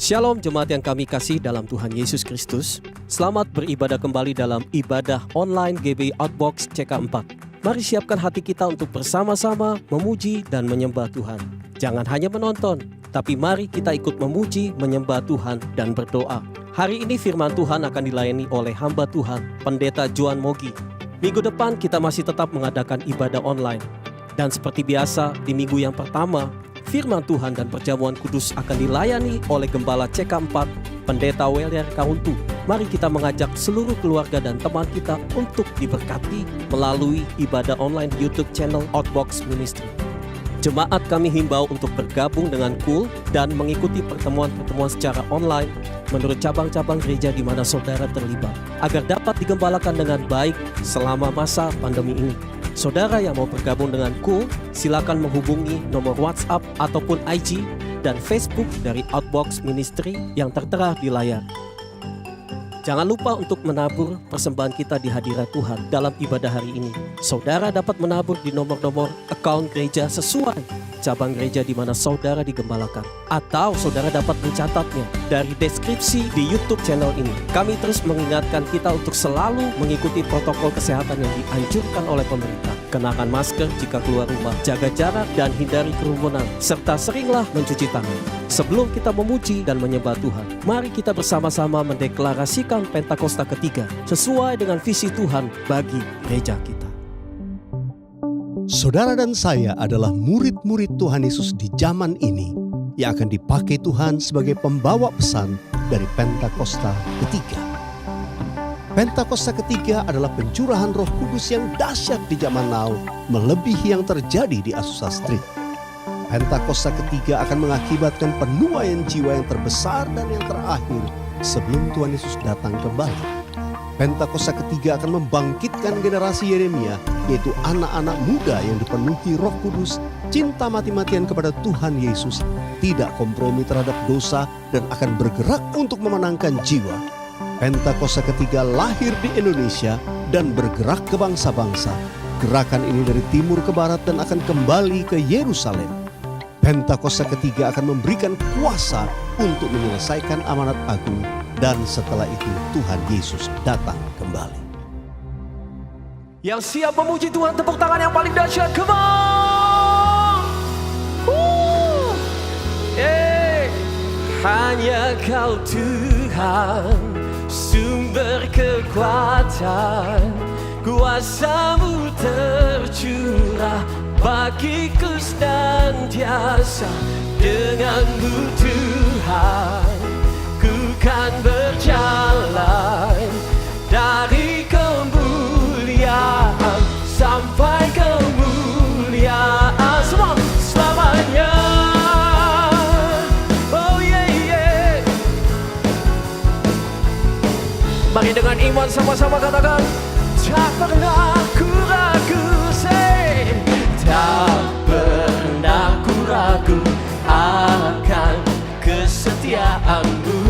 Shalom jemaat yang kami kasih dalam Tuhan Yesus Kristus. Selamat beribadah kembali dalam ibadah online GBI Outbox CK4. Mari siapkan hati kita untuk bersama-sama memuji dan menyembah Tuhan. Jangan hanya menonton, tapi mari kita ikut memuji, menyembah Tuhan dan berdoa. Hari ini firman Tuhan akan dilayani oleh hamba Tuhan, Pendeta Joan Mogi. Minggu depan kita masih tetap mengadakan ibadah online. Dan seperti biasa, di minggu yang pertama, firman Tuhan dan perjamuan kudus akan dilayani oleh Gembala CK4, Pendeta Weler Kauntu. Mari kita mengajak seluruh keluarga dan teman kita untuk diberkati melalui ibadah online di YouTube channel Outbox Ministry. Jemaat kami himbau untuk bergabung dengan KUL dan mengikuti pertemuan-pertemuan secara online menurut cabang-cabang gereja di mana saudara terlibat, agar dapat digembalakan dengan baik selama masa pandemi ini. Saudara yang mau bergabung dengan KUL, silakan menghubungi nomor WhatsApp ataupun IG dan Facebook dari Outbox Ministry yang tertera di layar. Jangan lupa untuk menabur persembahan kita di hadirat Tuhan dalam ibadah hari ini. Saudara dapat menabur di nomor-nomor account gereja sesuai cabang gereja di mana saudara digembalakan. Atau saudara dapat mencatatnya dari deskripsi di YouTube channel ini. Kami terus mengingatkan kita untuk selalu mengikuti protokol kesehatan yang dianjurkan oleh pemerintah. Kenakan masker jika keluar rumah, jaga jarak dan hindari kerumunan, serta seringlah mencuci tangan. Sebelum kita memuji dan menyembah Tuhan, mari kita bersama-sama mendeklarasikan Pentakosta ketiga sesuai dengan visi Tuhan bagi gereja kita. Saudara dan saya adalah murid-murid Tuhan Yesus di zaman ini yang akan dipakai Tuhan sebagai pembawa pesan dari Pentakosta ketiga. Pentakosta ketiga adalah pencurahan Roh Kudus yang dahsyat di zaman now, melebihi yang terjadi di Azusa Street. Pentakosta ketiga akan mengakibatkan penuaian jiwa yang terbesar dan yang terakhir sebelum Tuhan Yesus datang kembali. Pentakosta ketiga akan membangkitkan generasi Yeremia, yaitu anak-anak muda yang dipenuhi Roh Kudus, cinta mati-matian kepada Tuhan Yesus, tidak kompromi terhadap dosa, dan akan bergerak untuk memenangkan jiwa. Pentakosta ketiga lahir di Indonesia dan bergerak ke bangsa-bangsa. Gerakan ini dari timur ke barat dan akan kembali ke Yerusalem. Pentakosta ketiga akan memberikan kuasa untuk menyelesaikan amanat agung, dan setelah itu Tuhan Yesus datang kembali. Yang siap memuji Tuhan, tepuk tangan yang paling dahsyat, come on! Hanya Kau Tuhan, sumber kekuatan, kuasa-Mu tercurah bagiku senantiasa. Dengan-Mu Tuhan, ku kan berjalan dari kemuliaan sampai kemuliaan, semua selamanya. Oh yeah, yeah. Mari dengan iman sama-sama katakan, tak pernah ku ragu, say, tak pernah ku ragu akan kesetiaan-Mu.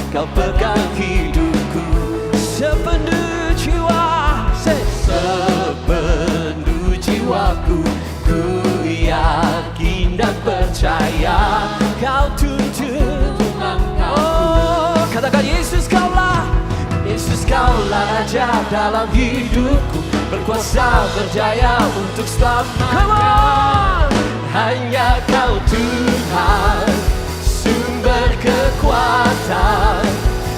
Kau pegang hidupku sepenuh jiwa, sepenuh jiwaku. Ku yakin dan percaya Kau tuntun langkahku. Oh, katakan Yesus Kaulah, Yesus Kaulah Raja dalam hidupku, berkuasa berjaya untuk selamanya. Come on! Hanya Kau Tuhan, sumber kekuatan,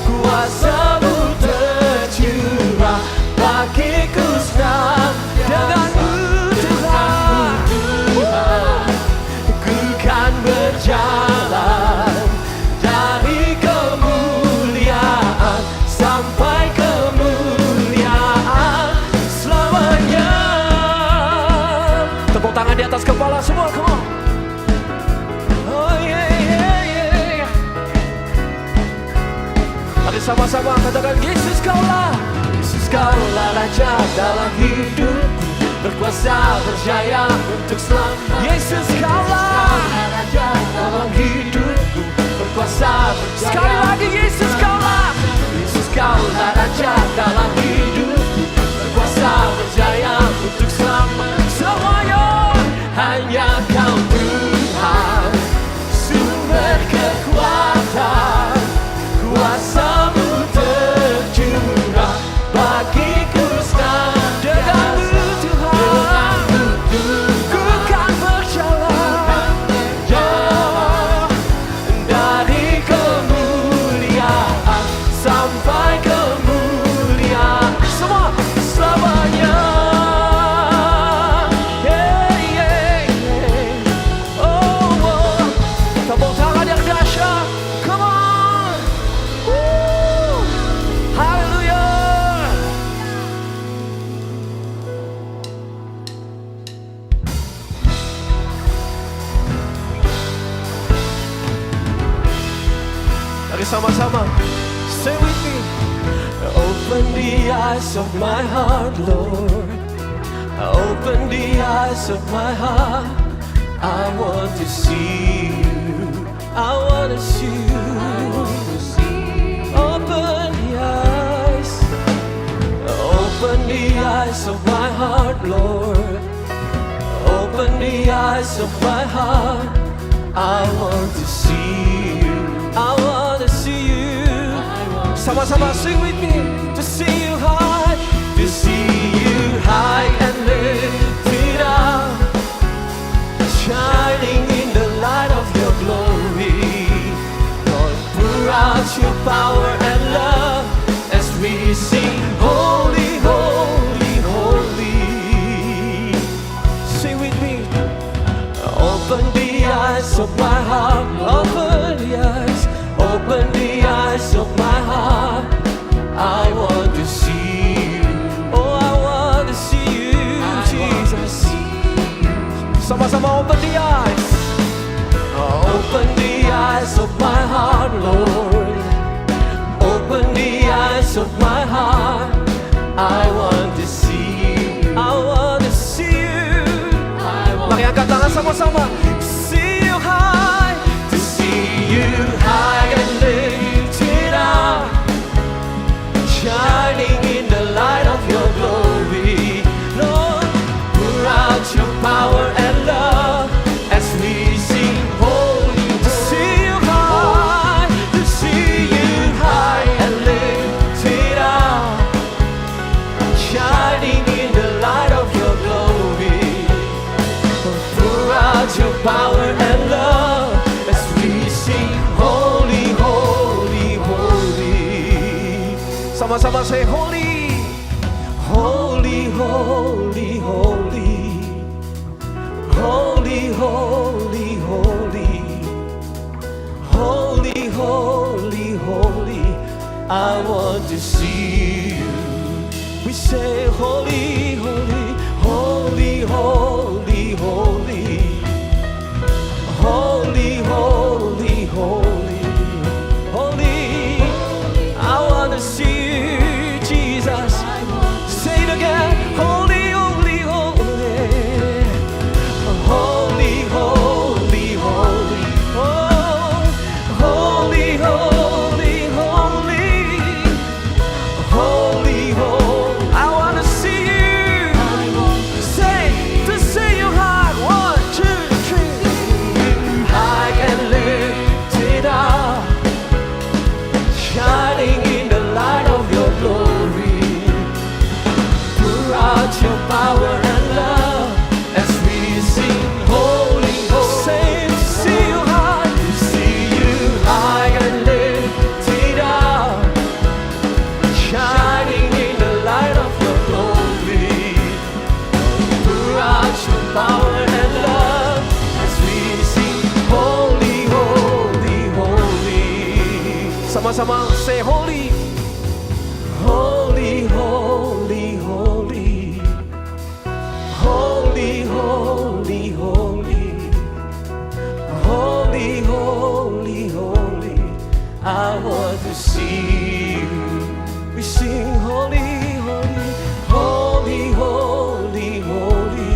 kuasa-Mu tercurah bagiku senang. Dengan-Mu Tuhan, ku kan berjalan dari kemuliaan sampai kemuliaan selamanya. Tepuk tangan di atas kepala semua, come on. Oh yeah, yeah, yeah. Mari sama-sama katakan, Yesus Kaulah, Yesus Kaulah Raja dalam hidupku, berkuasa berjaya untuk selamanya. Yesus Kaulah Raja dalam hidupku, berkuasa berjaya. Sekali lagi, Yesus Kaulah, Yesus Kaulah Raja dalam hidupku, berkuasa berjaya untuk selamanya. Hanya Kau Tuhan, sumber kekuatan. Mari sama-sama. Say with me. Open the eyes of my heart, Lord. Open the eyes of my heart. I want to see you. I want to see you. Open the eyes. Open the eyes of my heart, Lord. Open the eyes of my heart. I want to see you. I want to see you. Sama-sama sing with me. To see you high. To see you high and lifted up, shining in the light of your glory. Lord, pour out your power and love as we sing, holy, holy, holy. Sing with me. Open the eyes of my heart. Open the eyes. Open the eyes of my heart. I want to see you. Oh, I want to see you, Jesus. Sama-sama open the eyes. Open the eyes of my heart, Lord. Open the eyes of my heart. I want to see you. I want to see you. Mari angkat tangan sama-sama. See you high. To see you high and lifted up, shining in the light of your glory. Lord, pour out your power and love as we sing, holy. To see you high, to see you high and lifted up, shining in the light of your glory. Pour out your power and love as we sing, holy, holy, holy. Sama-sama say holy, holy, holy, holy, holy, holy, holy, holy, holy, holy. I want to see you. We say holy, holy, holy, holy, holy, holy, holy, holy, holy. I want to see you, Jesus. Say it again. Holy, holy, holy, holy, holy, holy, oh, holy, holy, holy, holy, holy. I want to see you. Say, to see you high. 1, 2, 3. High and lifted up, shining in the light of your glory. Pour out your power and love as we sing, holy, holy. Say, to see you high, to see you high and lifted up, shining in the light of your glory. Pour out your power and love as we sing, holy, holy, holy. Sama-sama say holy, holy, holy, holy, holy, holy, holy, holy, holy, holy. I want to see you. We sing holy, holy, holy, holy, holy,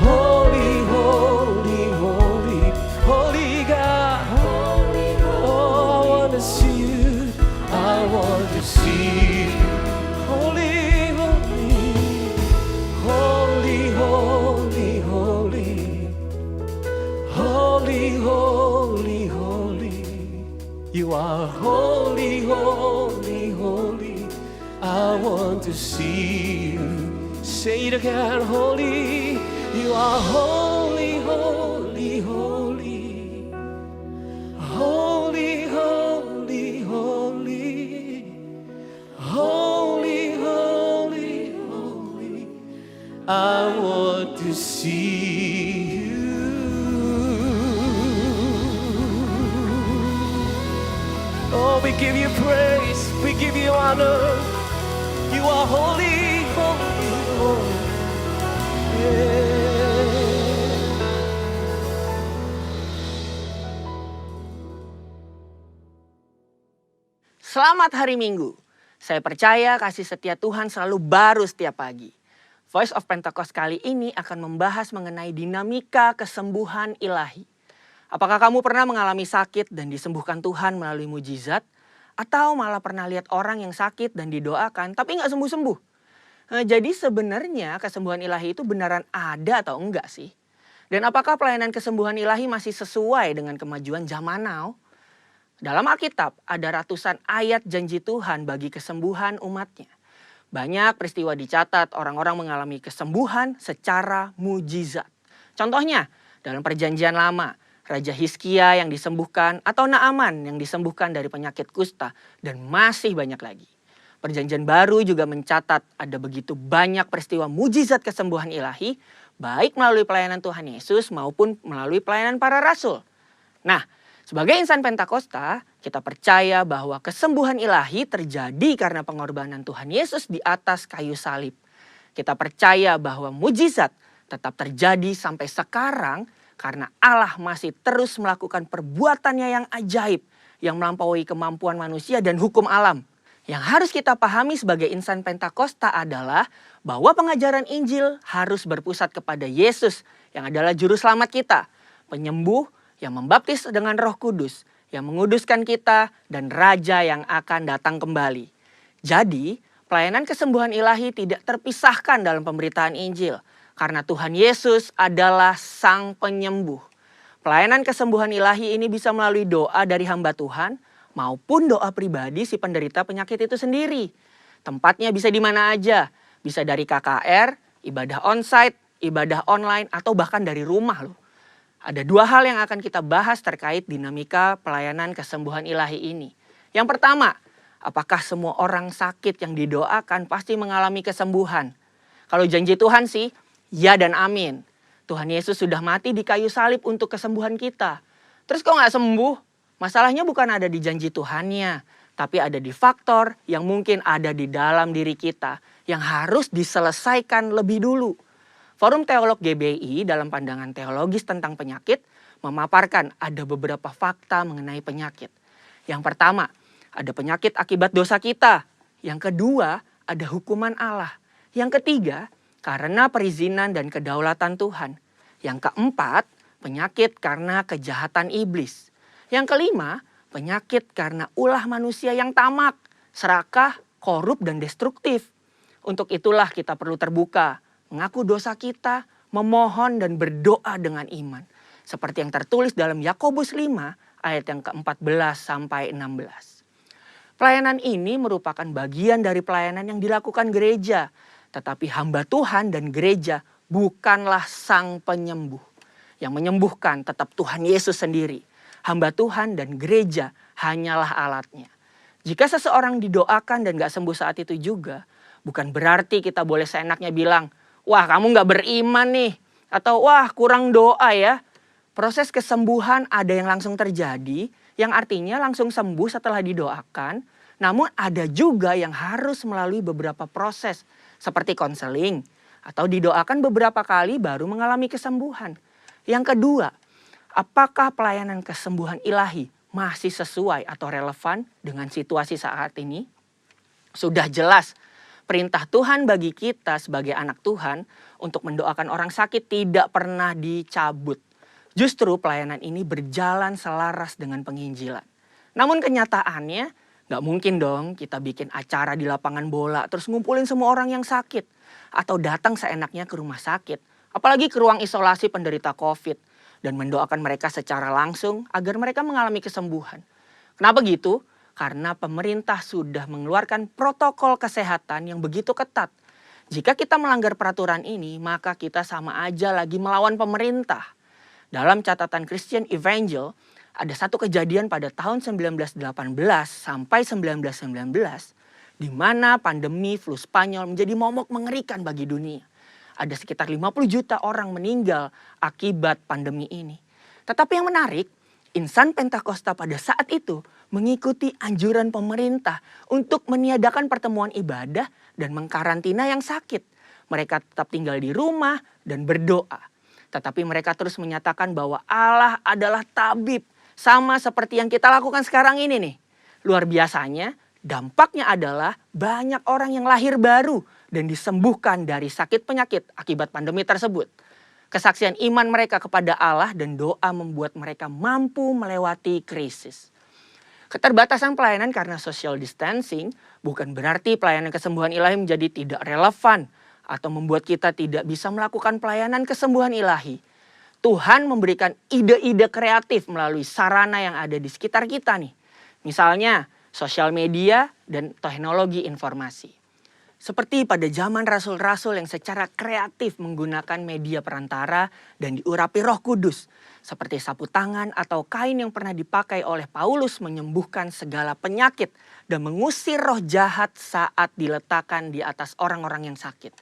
holy, holy, holy, holy God. Oh, I want to see you. I want to see you. Holy, holy, holy, holy, holy, holy, holy, holy. You are holy, holy, holy. I want to see you. Say it again, holy. You are holy, holy, holy. Holy, holy, holy. Holy, holy, holy. I want to see you. Oh, we give you praise. We give you honor. You are holy, holy, holy. Yeah. Selamat hari Minggu. Saya percaya kasih setia Tuhan selalu baru setiap pagi. Voice of Pentecost kali ini akan membahas mengenai dinamika kesembuhan ilahi. Apakah kamu pernah mengalami sakit dan disembuhkan Tuhan melalui mujizat? Atau malah pernah lihat orang yang sakit dan didoakan tapi nggak sembuh-sembuh? Jadi sebenarnya kesembuhan ilahi itu beneran ada atau enggak sih? Dan apakah pelayanan kesembuhan ilahi masih sesuai dengan kemajuan zaman now? Dalam Alkitab ada ratusan ayat janji Tuhan bagi kesembuhan umatnya. Banyak peristiwa dicatat orang-orang mengalami kesembuhan secara mujizat. Contohnya dalam perjanjian lama, Raja Hizkia yang disembuhkan atau Naaman yang disembuhkan dari penyakit kusta dan masih banyak lagi. Perjanjian baru juga mencatat ada begitu banyak peristiwa mujizat kesembuhan ilahi baik melalui pelayanan Tuhan Yesus maupun melalui pelayanan para rasul. Nah, sebagai insan Pentakosta, kita percaya bahwa kesembuhan ilahi terjadi karena pengorbanan Tuhan Yesus di atas kayu salib. Kita percaya bahwa mujizat tetap terjadi sampai sekarang karena Allah masih terus melakukan perbuatannya yang ajaib yang melampaui kemampuan manusia dan hukum alam. Yang harus kita pahami sebagai insan Pentakosta adalah bahwa pengajaran Injil harus berpusat kepada Yesus yang adalah juru selamat kita, penyembuh yang membaptis dengan Roh Kudus, yang menguduskan kita, dan Raja yang akan datang kembali. Jadi, pelayanan kesembuhan ilahi tidak terpisahkan dalam pemberitaan Injil, karena Tuhan Yesus adalah Sang Penyembuh. Pelayanan kesembuhan ilahi ini bisa melalui doa dari hamba Tuhan, maupun doa pribadi si penderita penyakit itu sendiri. Tempatnya bisa di mana aja, bisa dari KKR, ibadah onsite, ibadah online, atau bahkan dari rumah loh. Ada dua hal yang akan kita bahas terkait dinamika pelayanan kesembuhan ilahi ini. Yang pertama, apakah semua orang sakit yang didoakan pasti mengalami kesembuhan? Kalau janji Tuhan sih, ya dan amin. Tuhan Yesus sudah mati di kayu salib untuk kesembuhan kita. Terus kok nggak sembuh? Masalahnya bukan ada di janji Tuhannya, tapi ada di faktor yang mungkin ada di dalam diri kita yang harus diselesaikan lebih dulu. Forum Teolog GBI dalam pandangan teologis tentang penyakit memaparkan ada beberapa fakta mengenai penyakit. Yang pertama, ada penyakit akibat dosa kita. Yang kedua, ada hukuman Allah. Yang ketiga, karena perizinan dan kedaulatan Tuhan. Yang keempat, penyakit karena kejahatan iblis. Yang kelima, penyakit karena ulah manusia yang tamak, serakah, korup, dan destruktif. Untuk itulah kita perlu terbuka, mengaku dosa kita, memohon dan berdoa dengan iman. Seperti yang tertulis dalam Yakobus 5 ayat yang ke-14 sampai 16. Pelayanan ini merupakan bagian dari pelayanan yang dilakukan gereja. Tetapi hamba Tuhan dan gereja bukanlah Sang Penyembuh. Yang menyembuhkan tetap Tuhan Yesus sendiri. Hamba Tuhan dan gereja hanyalah alatnya. Jika seseorang didoakan dan gak sembuh saat itu juga, bukan berarti kita boleh seenaknya bilang, wah kamu gak beriman nih. Atau wah kurang doa ya. Proses kesembuhan ada yang langsung terjadi. Yang artinya langsung sembuh setelah didoakan. Namun ada juga yang harus melalui beberapa proses. Seperti konseling. Atau didoakan beberapa kali baru mengalami kesembuhan. Yang kedua, apakah pelayanan kesembuhan ilahi masih sesuai atau relevan dengan situasi saat ini? Sudah jelas. Perintah Tuhan bagi kita sebagai anak Tuhan untuk mendoakan orang sakit tidak pernah dicabut. Justru pelayanan ini berjalan selaras dengan penginjilan. Namun kenyataannya gak mungkin dong kita bikin acara di lapangan bola terus ngumpulin semua orang yang sakit. Atau datang seenaknya ke rumah sakit. Apalagi ke ruang isolasi penderita COVID. Dan mendoakan mereka secara langsung agar mereka mengalami kesembuhan. Kenapa gitu? Karena pemerintah sudah mengeluarkan protokol kesehatan yang begitu ketat. Jika kita melanggar peraturan ini, maka kita sama aja lagi melawan pemerintah. Dalam catatan Christian Evangel, ada satu kejadian pada tahun 1918 sampai 1919, di mana pandemi flu Spanyol menjadi momok mengerikan bagi dunia. Ada sekitar 50 juta orang meninggal akibat pandemi ini. Tetapi yang menarik, insan Pentakosta pada saat itu mengikuti anjuran pemerintah untuk meniadakan pertemuan ibadah dan mengkarantina yang sakit. Mereka tetap tinggal di rumah dan berdoa. Tetapi mereka terus menyatakan bahwa Allah adalah tabib. Sama seperti yang kita lakukan sekarang ini nih. Luar biasanya, Dampaknya adalah banyak orang yang lahir baru dan disembuhkan dari sakit penyakit akibat pandemi tersebut. Kesaksian iman mereka kepada Allah dan doa membuat mereka mampu melewati krisis. Keterbatasan pelayanan karena social distancing bukan berarti pelayanan kesembuhan ilahi menjadi tidak relevan atau membuat kita tidak bisa melakukan pelayanan kesembuhan ilahi. Tuhan memberikan ide-ide kreatif melalui sarana yang ada di sekitar kita nih. Misalnya sosial media dan teknologi informasi. Seperti pada zaman rasul-rasul yang secara kreatif menggunakan media perantara dan diurapi Roh Kudus. Seperti sapu tangan atau kain yang pernah dipakai oleh Paulus menyembuhkan segala penyakit dan mengusir roh jahat saat diletakkan di atas orang-orang yang sakit.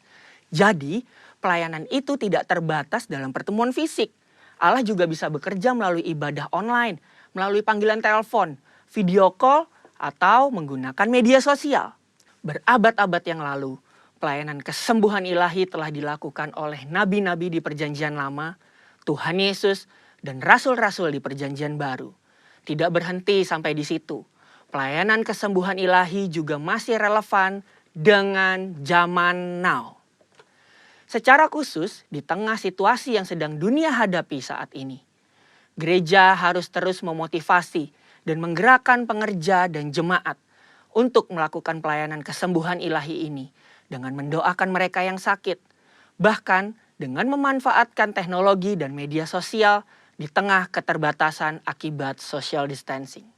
Jadi, pelayanan itu tidak terbatas dalam pertemuan fisik. Allah juga bisa bekerja melalui ibadah online, melalui panggilan telepon, video call, atau menggunakan media sosial. Berabad-abad yang lalu, pelayanan kesembuhan ilahi telah dilakukan oleh nabi-nabi di Perjanjian Lama, Tuhan Yesus, dan rasul-rasul di Perjanjian Baru. Tidak berhenti sampai di situ. Pelayanan kesembuhan ilahi juga masih relevan dengan zaman now. Secara khusus, di tengah situasi yang sedang dunia hadapi saat ini, gereja harus terus memotivasi dan menggerakkan pengerja dan jemaat untuk melakukan pelayanan kesembuhan ilahi ini dengan mendoakan mereka yang sakit, bahkan dengan memanfaatkan teknologi dan media sosial di tengah keterbatasan akibat social distancing.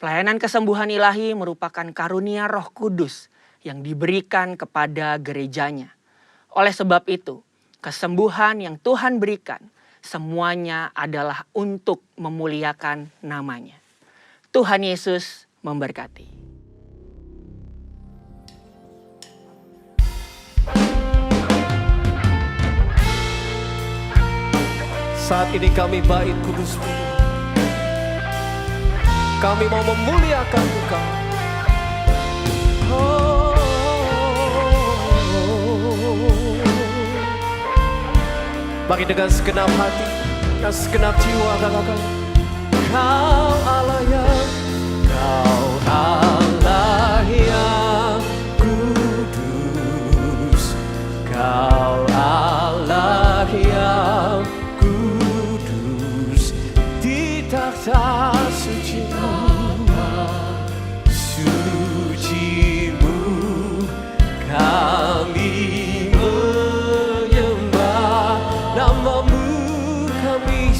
Pelayanan kesembuhan ilahi merupakan karunia Roh Kudus yang diberikan kepada gerejanya. Oleh sebab itu, kesembuhan yang Tuhan berikan semuanya adalah untuk memuliakan namanya. Tuhan Yesus memberkati. Saat ini kami bait kudus-Mu. Kami mau memuliakan Engkau. Mari dengan segenap hati dan segenap jiwa katakan, Kau Allah yang kudus, Kau Allah yang kudus, di takhta suci-Mu kami menyembah nama-Mu, kami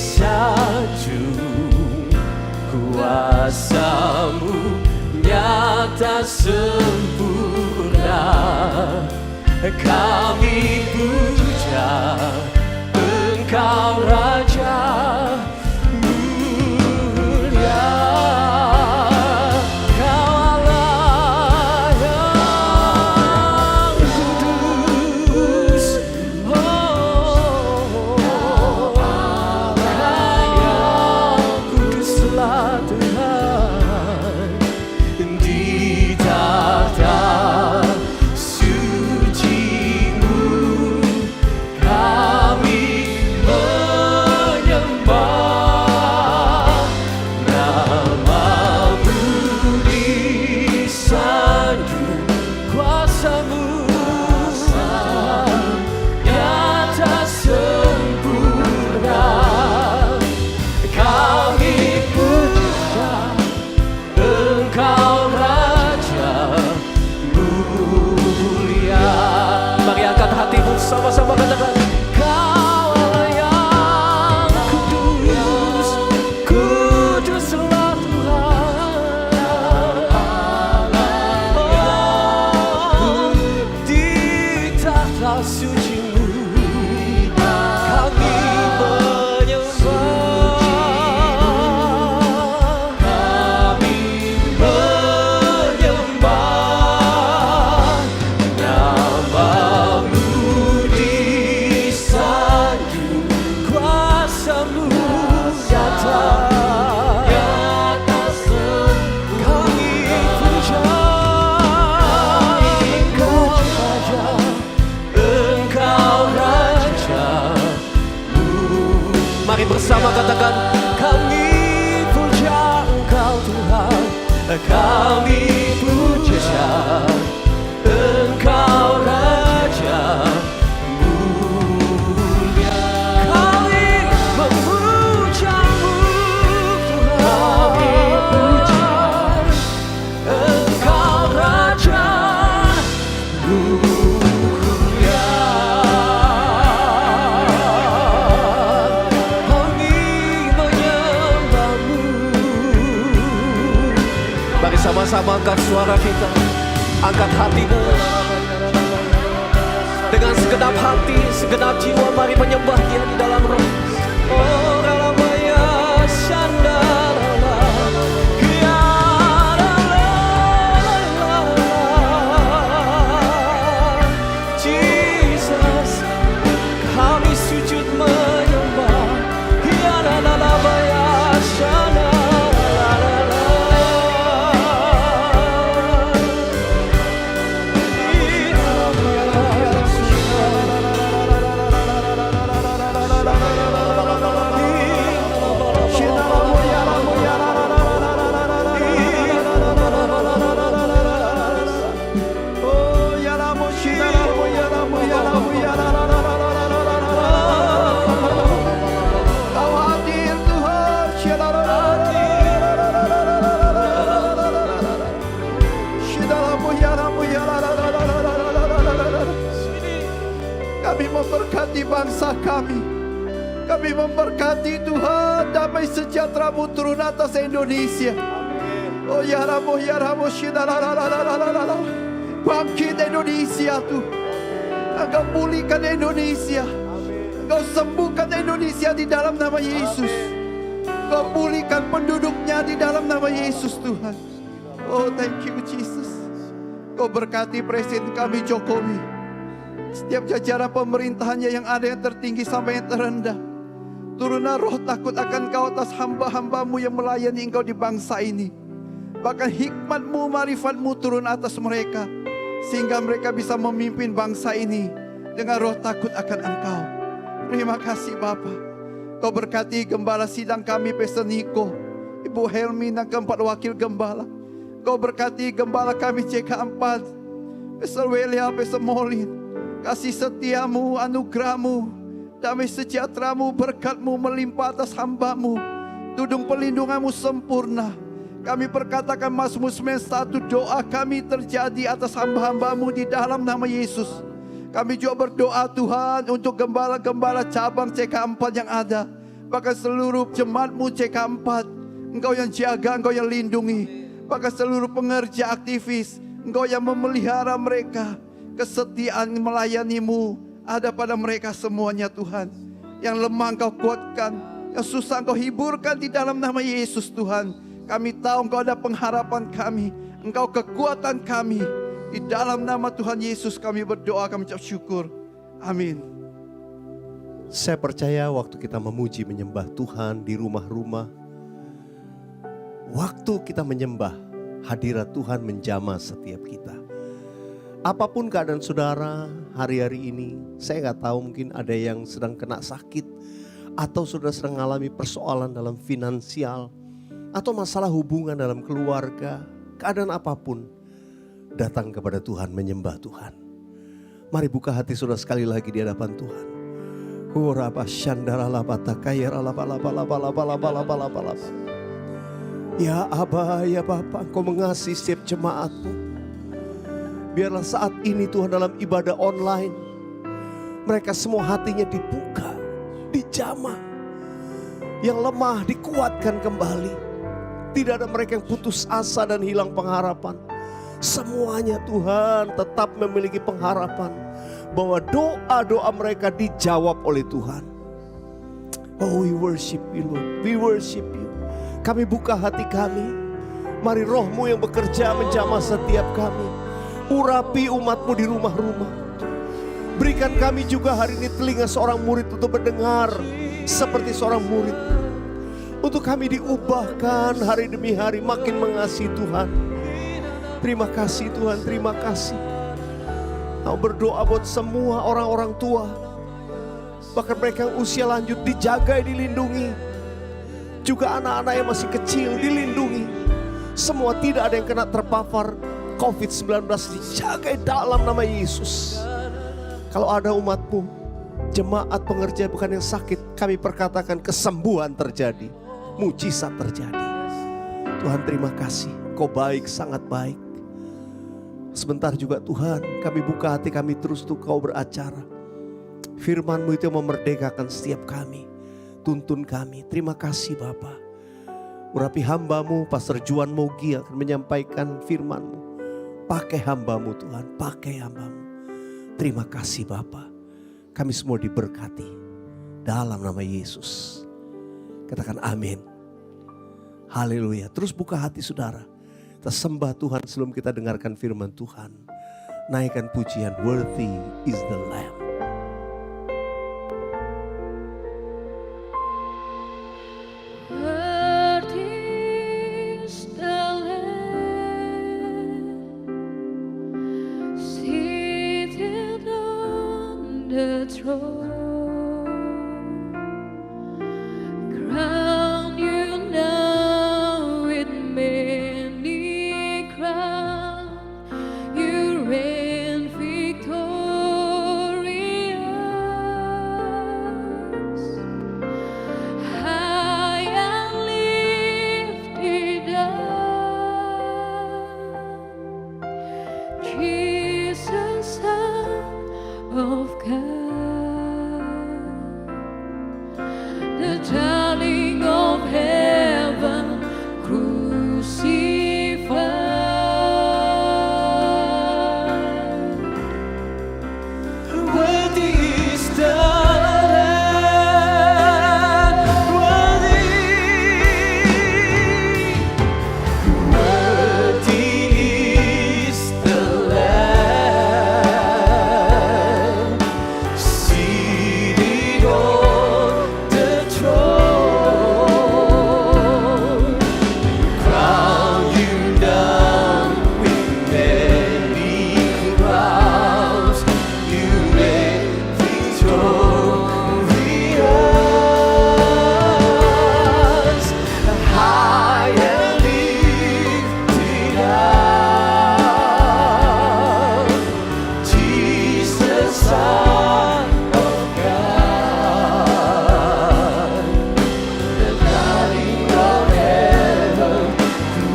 sanjung kuasa-Mu nyata sempurna, kami puja Engkau Raja mulia. Kau Allah yang kudus, kuduslah Tuhan di takhta suci-Mu, kami menyembah nama-Mu, disanjung kuasa-Mu nyata sempurna, kami puja Engkau Raja mulia. Mari angkat hatimu sama-sama katakan, Kau Allah yang kudus, kuduslah Tuhan. Di takhta suci-Mu kami menyembah, kami menyembah nama-Mu, disanjung kuasa-Mu nyata, kami puja Engkau Raja, Engkau Raja. Mari bersama katakan, kami puja Engkau kami puja, Engkau Raja mulia. Kami memuja-Mu Tuhan, Engkau Raja mulia. Kami menyembah-Mu. Mari sama-sama angkat suara kita, angkat hatimu. Dengan segenap hati, segenap jiwa, mari menyembah Dia di dalam roh. Oh, Ralamaya Shandarala, Jesus, kami sujud menyembah. Ralamaya Shandarala. Kami memberkati bangsa kami. Kami memberkati Tuhan, damai sejahtera-Mu turun atas Indonesia. Oh ya Rabu, bangkit Indonesia Tuhan. Engkau pulihkan Indonesia. Engkau sembuhkan Indonesia di dalam nama Yesus. Engkau pulihkan penduduknya di dalam nama Yesus Tuhan. Oh thank you Jesus. Engkau berkati Presiden kami Jokowi. Setiap jajaran pemerintahannya yang ada yang tertinggi sampai yang terendah. Turunlah roh takut akan Kau atas hamba-hamba-Mu yang melayani Engkau di bangsa ini. Bahkan hikmat-Mu, marifat-Mu turun atas mereka. Sehingga mereka bisa memimpin bangsa ini dengan roh takut akan Engkau. Terima kasih Bapa. Kau berkati gembala sidang kami Pastor Niko, Ibu Helmi dan keempat wakil gembala. Kau berkati gembala kami CK4, Pastor Welia, Pastor Molin. Kasih setia-Mu, anugerah-Mu, damai sejahtera-Mu, berkat-Mu melimpah atas hamba-Mu. Tudung pelindungan-Mu sempurna. Kami perkatakan Mazmur 91, doa kami terjadi atas hamba-hamba-Mu di dalam nama Yesus. Kami juga berdoa Tuhan untuk gembala-gembala cabang CK4 yang ada. Bahkan seluruh jemaat-Mu CK4. Engkau yang jaga, Engkau yang lindungi. Bahkan seluruh pengerja aktivis, Engkau yang memelihara mereka. Kesetiaan melayani-Mu ada pada mereka semuanya Tuhan. Yang lemah Engkau kuatkan, yang susah Engkau hiburkan di dalam nama Yesus Tuhan. Kami tahu Engkau ada pengharapan kami, Engkau kekuatan kami. Di dalam nama Tuhan Yesus kami berdoa, kami ucap syukur. Amin. Saya percaya waktu kita memuji menyembah Tuhan di rumah-rumah, waktu kita menyembah, hadirat Tuhan menjamah setiap kita. Apapun keadaan saudara hari-hari ini, saya gak tahu, mungkin ada yang sedang kena sakit, atau saudara sedang mengalami persoalan dalam finansial, atau masalah hubungan dalam keluarga, keadaan apapun, datang kepada Tuhan, menyembah Tuhan. Mari buka hati saudara sekali lagi di hadapan Tuhan. Ya Aba, ya Bapa, Engkau mengasihi setiap jemaat-Mu. Biarlah saat ini Tuhan dalam ibadah online, mereka semua hatinya dibuka, dijamah. Yang lemah dikuatkan kembali. Tidak ada mereka yang putus asa dan hilang pengharapan. Semuanya Tuhan tetap memiliki pengharapan bahwa doa-doa mereka dijawab oleh Tuhan. Oh, we worship you Lord, we worship you. Kami buka hati kami. Mari roh-Mu yang bekerja menjamah setiap kami. Urapi umat-Mu di rumah-rumah. Berikan kami juga hari ini telinga seorang murid untuk mendengar seperti seorang murid. Untuk kami diubahkan hari demi hari makin mengasihi Tuhan. Terima kasih Tuhan, terima kasih. Kau berdoa buat semua orang-orang tua. Bahkan mereka yang usia lanjut dijaga, dilindungi. Juga anak-anak yang masih kecil dilindungi. Semua tidak ada yang kena terpapar COVID-19, dijaga dalam nama Yesus. Kalau ada umat-Mu, jemaat pengerja bukan yang sakit, kami perkatakan kesembuhan terjadi, mujizat terjadi. Tuhan terima kasih, Kau baik, sangat baik. Sebentar juga Tuhan, kami buka hati kami terus untuk Kau beracara. Firman-Mu itu yang memerdekakan setiap kami, tuntun kami. Terima kasih Bapa. Urapi hamba-Mu, Pastor Juan Mogi akan menyampaikan firman-Mu. Pakai hamba-Mu Tuhan, pakai hamba-Mu. Terima kasih Bapa. Kami semua diberkati dalam nama Yesus. Katakan amin. Haleluya. Terus buka hati saudara. Kita sembah Tuhan sebelum kita dengarkan firman Tuhan. Naikkan pujian, worthy is the Lamb. Crown you now with many crowns, you reign victorious. High and lifted up, Jesus, Son of God. The darling of heaven crucified. Worthy is the Lamb, worthy is the Lamb, seated on the throne. Crown you down with many crowns, you reign victorious. High and lifted up, Jesus, Son of God, the darling of heaven crucified.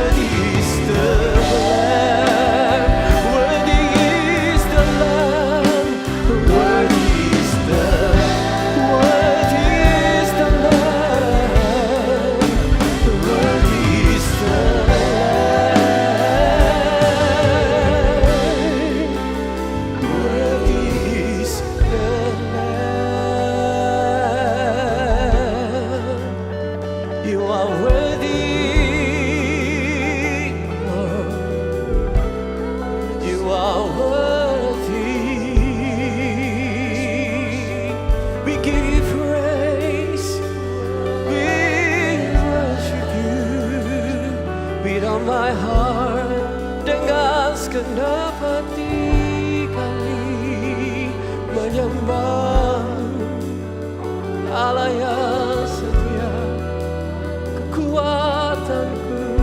Worthy is the Lamb, worthy is the Lamb, worthy is the Lamb, worthy is the Lamb, worthy is the Lamb, worthy is the Lamb. You are worthy, Lord. You are worthy. We give you praise. We worship you with all my heart. Dengan segenap hati kami menyembah Allah yang setia, kekuatanku,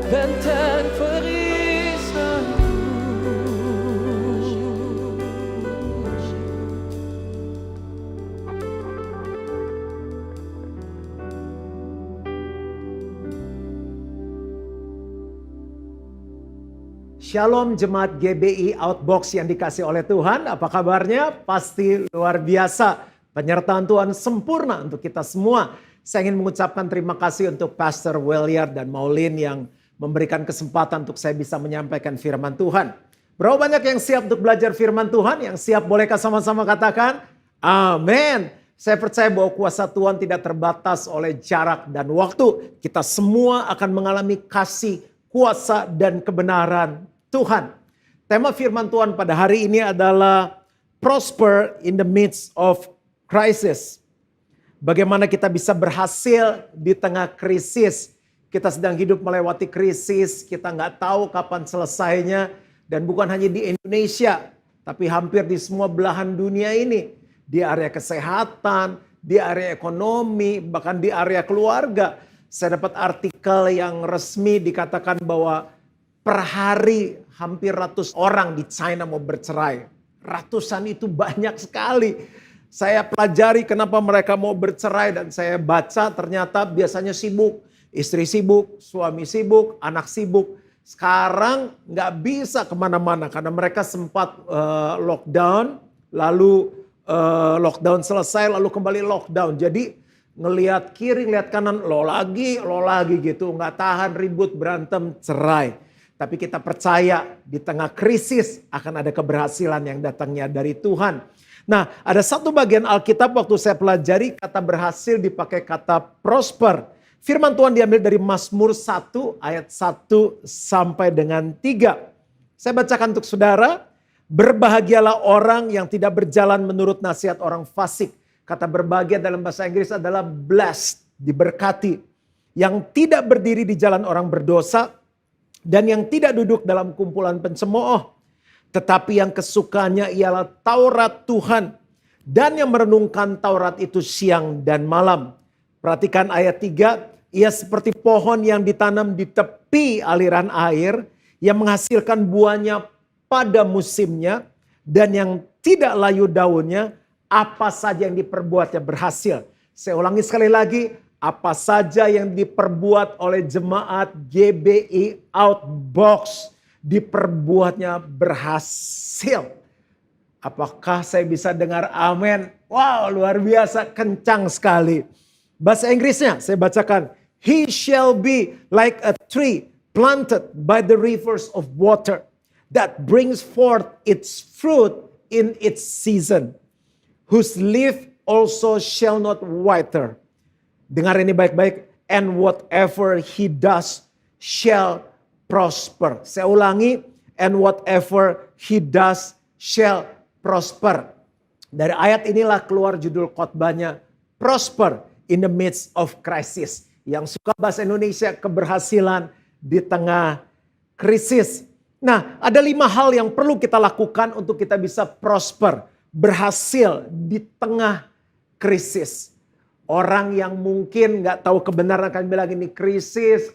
benteng perisaiku. Shalom jemaat GBI Outbox yang dikasih oleh Tuhan. Apa kabarnya? Pasti luar biasa. Penyertaan Tuhan sempurna untuk kita semua. Saya ingin mengucapkan terima kasih untuk Pastor Welyard dan Maulin yang memberikan kesempatan untuk saya bisa menyampaikan firman Tuhan. Berapa banyak yang siap untuk belajar firman Tuhan? Yang siap bolehkah sama-sama katakan? Amin. Saya percaya bahwa kuasa Tuhan tidak terbatas oleh jarak dan waktu. Kita semua akan mengalami kasih, kuasa, dan kebenaran Tuhan. Tema firman Tuhan pada hari ini adalah prosper in the midst of crisis. Bagaimana kita bisa berhasil di tengah krisis. Kita sedang hidup melewati krisis, kita nggak tahu kapan selesainya. Dan bukan hanya di Indonesia, tapi hampir di semua belahan dunia ini. Di area kesehatan, di area ekonomi, bahkan di area keluarga. Saya dapat artikel yang resmi dikatakan bahwa per hari hampir 100 orang di China mau bercerai. Ratusan itu banyak sekali. Saya pelajari kenapa mereka mau bercerai dan saya baca ternyata biasanya sibuk. Istri sibuk, suami sibuk, anak sibuk. Sekarang nggak bisa kemana-mana karena mereka sempat lockdown, lalu lockdown selesai, lalu kembali lockdown. Jadi ngelihat kiri, ngelihat kanan, lo lagi gitu. Nggak tahan, ribut, berantem, cerai. Tapi kita percaya di tengah krisis akan ada keberhasilan yang datangnya dari Tuhan. Nah, ada satu bagian Alkitab waktu saya pelajari kata berhasil dipakai kata prosper. Firman Tuhan diambil dari Mazmur 1 ayat 1 sampai dengan 3. Saya bacakan untuk saudara. Berbahagialah orang yang tidak berjalan menurut nasihat orang fasik. Kata berbahagia dalam bahasa Inggris adalah blessed, diberkati. Yang tidak berdiri di jalan orang berdosa. Dan yang tidak duduk dalam kumpulan pencemooh. Tetapi yang kesukaannya ialah Taurat Tuhan. Dan yang merenungkan Taurat itu siang dan malam. Perhatikan ayat 3, ia seperti pohon yang ditanam di tepi aliran air, yang menghasilkan buahnya pada musimnya, dan yang tidak layu daunnya, apa saja yang diperbuatnya berhasil. Saya ulangi sekali lagi, apa saja yang diperbuat oleh jemaat GBI Outbox, diperbuatnya berhasil. Apakah saya bisa dengar amin? Wow, luar biasa, kencang sekali. Bahasa Inggrisnya saya bacakan. He shall be like a tree planted by the rivers of water that brings forth its fruit in its season. Whose leaf also shall not wither. Dengar ini baik-baik. And whatever he does shall prosper. Saya ulangi. And whatever he does shall prosper. Dari ayat inilah keluar judul khotbahnya. Prosper in the midst of crisis. Yang suka bahasa Indonesia, keberhasilan di tengah krisis. Nah, ada 5 hal yang perlu kita lakukan untuk kita bisa prosper. Berhasil di tengah krisis. Orang yang mungkin gak tahu kebenaran akan bilang ini krisis.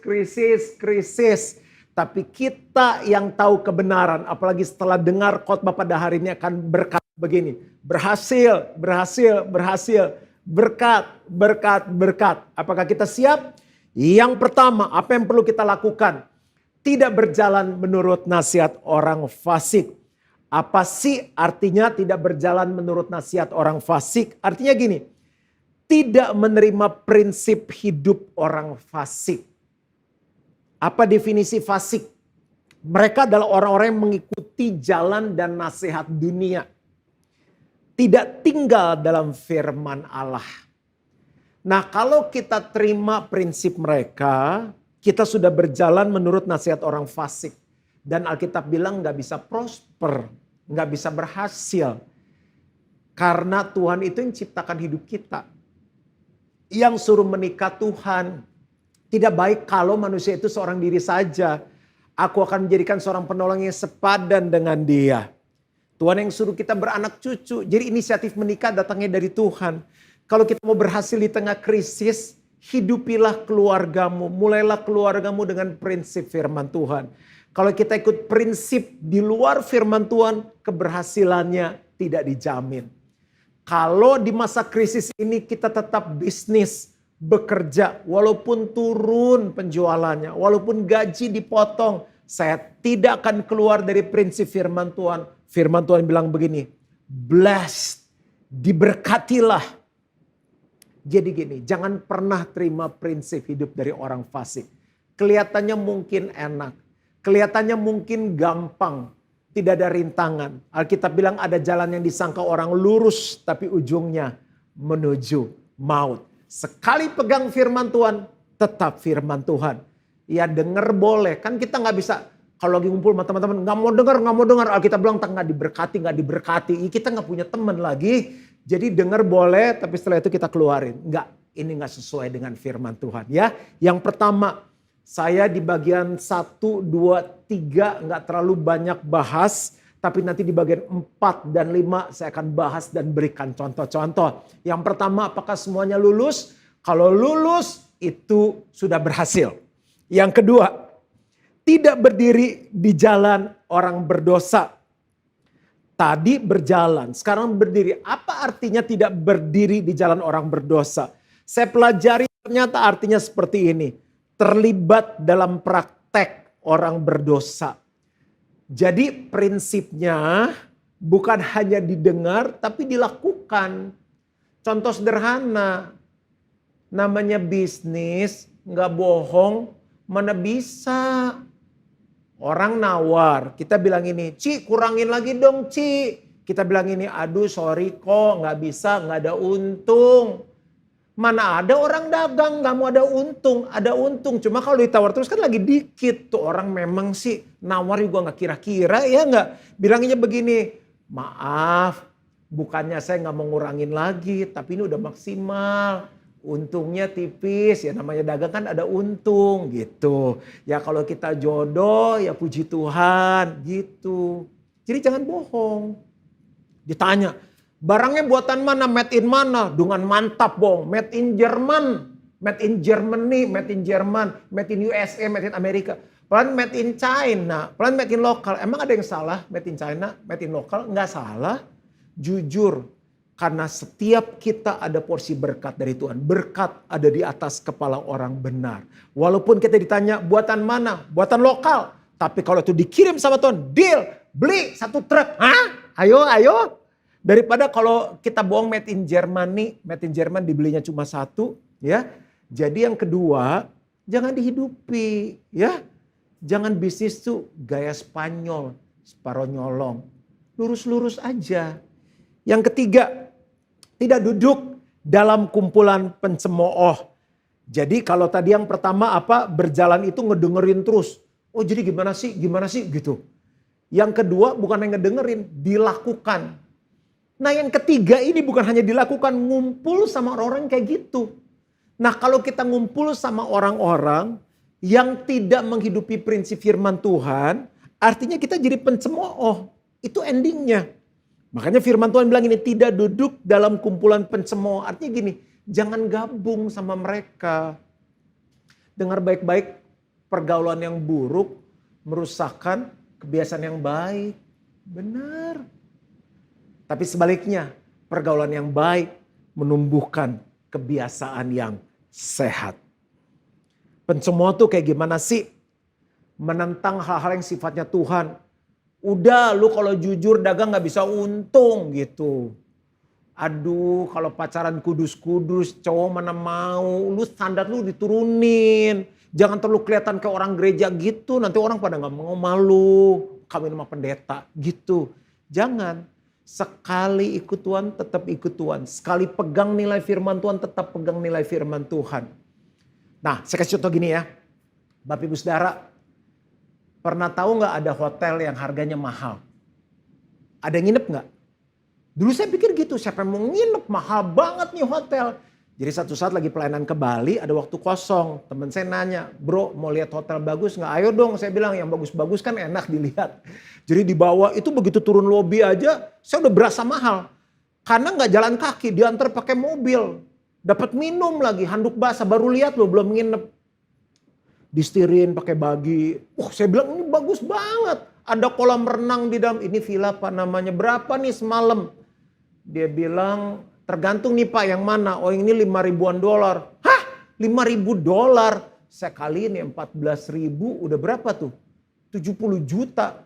Tapi kita yang tahu kebenaran, apalagi setelah dengar khotbah pada hari ini akan berkata begini. Berhasil. Berkat. Apakah kita siap? Yang pertama, apa yang perlu kita lakukan? Tidak berjalan menurut nasihat orang fasik. Apa sih artinya tidak berjalan menurut nasihat orang fasik? Artinya gini, tidak menerima prinsip hidup orang fasik. Apa definisi fasik? Mereka adalah orang-orang yang mengikuti jalan dan nasihat dunia. Tidak tinggal dalam firman Allah. Nah, kalau kita terima prinsip mereka, kita sudah berjalan menurut nasihat orang fasik. Dan Alkitab bilang gak bisa prosper, gak bisa berhasil. Karena Tuhan itu yang ciptakan hidup kita. Yang suruh menikah Tuhan. Tidak baik kalau manusia itu seorang diri saja. Aku akan menjadikan seorang penolong yang sepadan dengan dia. Tuhan yang suruh kita beranak cucu. Jadi inisiatif menikah datangnya dari Tuhan. Kalau kita mau berhasil di tengah krisis, hidupilah keluargamu. Mulailah keluargamu dengan prinsip firman Tuhan. Kalau kita ikut prinsip di luar firman Tuhan, keberhasilannya tidak dijamin. Kalau di masa krisis ini kita tetap bisnis, bekerja, walaupun turun penjualannya, walaupun gaji dipotong, saya tidak akan keluar dari prinsip firman Tuhan. Firman Tuhan bilang begini, blessed, diberkatilah. Jadi gini, jangan pernah terima prinsip hidup dari orang fasik. Kelihatannya mungkin enak, kelihatannya mungkin gampang, tidak ada rintangan. Alkitab bilang ada jalan yang disangka orang lurus, tapi ujungnya menuju maut. Sekali pegang firman Tuhan, tetap firman Tuhan. Ya denger boleh, kan kita nggak bisa. Kalau lagi ngumpul sama teman-teman, nggak mau dengar. Alkitab bilang nggak diberkati. Kita nggak punya teman lagi. Jadi dengar boleh, tapi setelah itu kita keluarin. Enggak, ini nggak sesuai dengan firman Tuhan. Ya, yang pertama, saya di bagian 1, 2, 3 nggak terlalu banyak bahas. Tapi nanti di bagian 4 dan 5 saya akan bahas dan berikan contoh-contoh. Yang pertama, apakah semuanya lulus? Kalau lulus itu sudah berhasil. Yang kedua, tidak berdiri di jalan orang berdosa. Tadi berjalan, sekarang berdiri. Apa artinya tidak berdiri di jalan orang berdosa? Saya pelajari ternyata artinya seperti ini. Terlibat dalam praktek orang berdosa. Jadi prinsipnya bukan hanya didengar tapi dilakukan. Contoh sederhana, namanya bisnis, nggak bohong, mana bisa. Orang nawar, kita bilang ini, Ci kurangin lagi dong Ci. Kita bilang ini, aduh sorry kok nggak bisa, nggak ada untung. Mana ada orang dagang nggak mau ada untung, ada untung. Cuma kalau ditawar terus kan lagi dikit. Tuh orang memang sih nawar juga nggak kira-kira ya nggak. Bilanginnya begini, maaf bukannya saya nggak mau ngurangin lagi. Tapi ini udah maksimal. Untungnya tipis, ya namanya dagang kan ada untung gitu. Ya kalau kita jodoh ya puji Tuhan gitu. Jadi jangan bohong. Ditanya, barangnya buatan mana, made in mana? Dengan mantap bong, made in Jerman, made in Germany, made in Jerman, made in USA, made in Amerika. Pelan made in China, pelan made in lokal. Emang ada yang salah made in China, made in lokal? Enggak salah. Jujur, karena setiap kita ada porsi berkat dari Tuhan. Berkat ada di atas kepala orang benar. Walaupun kita ditanya buatan mana, buatan lokal. Tapi kalau itu dikirim sama Tuhan, deal, beli 1 truk. Hah? Ayo. Daripada kalau kita bohong made in Germany, made in Jerman dibelinya cuma 1, ya. Jadi yang kedua, jangan dihidupi, ya. Jangan bisnis tuh gaya Spanyol, separuh nyolong. Lurus-lurus aja. Yang ketiga, tidak duduk dalam kumpulan pencemooh. Jadi kalau tadi yang pertama apa? Berjalan itu ngedengerin terus. Oh jadi gimana sih gitu. Yang kedua bukan yang ngedengerin, dilakukan. Nah yang ketiga ini bukan hanya dilakukan, ngumpul sama orang-orang kayak gitu. Nah kalau kita ngumpul sama orang-orang yang tidak menghidupi prinsip firman Tuhan, artinya kita jadi pencemooh. Itu endingnya. Makanya firman Tuhan bilang ini, tidak duduk dalam kumpulan pencemooh. Artinya gini, jangan gabung sama mereka. Dengar baik-baik, pergaulan yang buruk merusakkan kebiasaan yang baik. Benar. Tapi sebaliknya, pergaulan yang baik menumbuhkan kebiasaan yang sehat. Pencemooh tuh kayak gimana sih? Menentang hal-hal yang sifatnya Tuhan. Udah lu kalau jujur dagang gak bisa untung gitu. Aduh kalau pacaran kudus-kudus cowok mana mau. Lu standar lu diturunin. Jangan terlalu kelihatan kayak orang gereja gitu. Nanti orang pada gak mau malu. Kawin sama pendeta gitu. Jangan. Sekali ikut Tuhan tetap ikut Tuhan. Sekali pegang nilai firman Tuhan tetap pegang nilai firman Tuhan. Nah saya kasih contoh gini ya. Bapak Ibu Saudara. Pernah tahu gak ada hotel yang harganya mahal? Ada yang nginep gak? Dulu saya pikir gitu. Siapa yang mau nginep? Mahal banget nih hotel. Jadi satu saat lagi pelayanan ke Bali ada waktu kosong. Temen saya nanya, bro mau lihat hotel bagus gak? Ayo dong, saya bilang yang bagus-bagus kan enak dilihat. Jadi di bawah itu begitu turun lobi aja saya udah berasa mahal. Karena gak jalan kaki, diantar pakai mobil. Dapat minum lagi, handuk basah, baru lihat loh belum nginep. Distirin pakai bagi. Saya bilang ini bagus banget. Ada kolam renang di dalam, ini villa apa namanya, berapa nih semalam? Dia bilang tergantung nih Pak yang mana. Oh ini 5.000-an dolar. Hah? 5.000 dolar? Saya kali ini 14.000 udah berapa tuh? 70 juta.